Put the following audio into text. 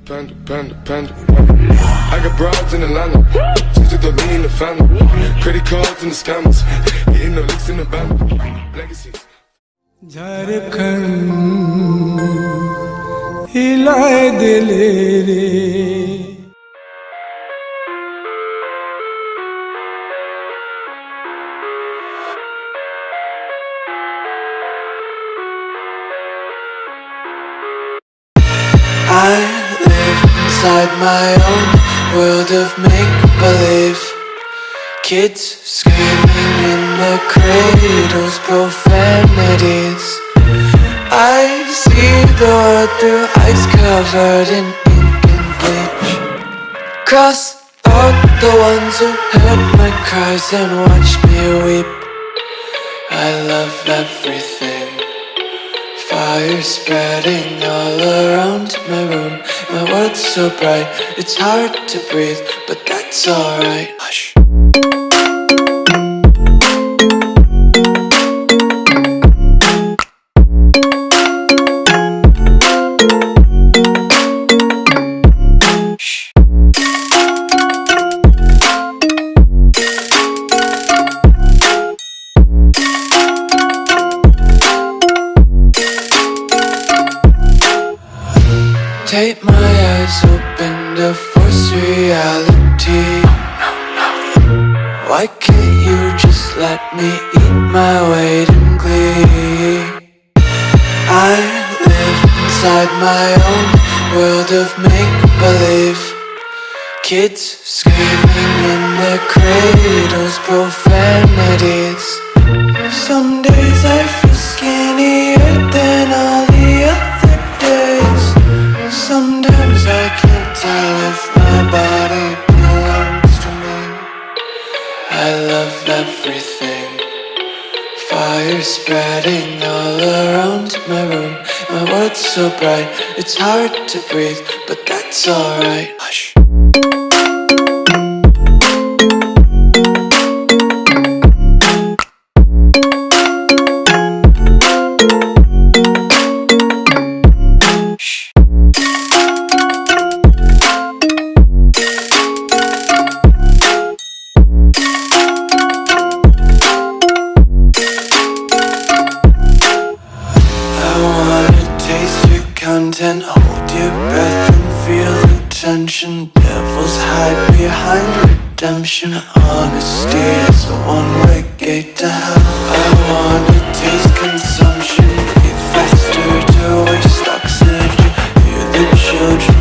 Panda. I got broads in Atlanta. Just took the lean in the family. Credit cards and the scammers. Hitting the licks in the band. Legacies. Jharkhand हिलाए दिले रे I live inside my own world of make-believe. Kids screaming in their cradles, profanities. I see the world through eyes covered in ink and bleach. Cross out the ones who heard my cries and watched me weep. I love everything. Fire spreading all around my room. My world's so bright, it's hard to breathe, but that's alright. Hush. Take my eyes open to force reality. Why can't you just let me eat my weight in glee? I live inside my own world of make-believe. Kids screaming in their cradles, profanities. Some days I feel skinnier than all the other days. Sometimes I can't tell if my body belongs to me. I love everything. Fire spreading all around my room. My world's so bright, it's hard to breathe, but that's alright. Hush. Content, hold your breath and feel the tension. Devils hide behind redemption. Honesty is a one-way gate to hell. I wanna taste consumption. Breathe faster to waste oxygen. Hear the children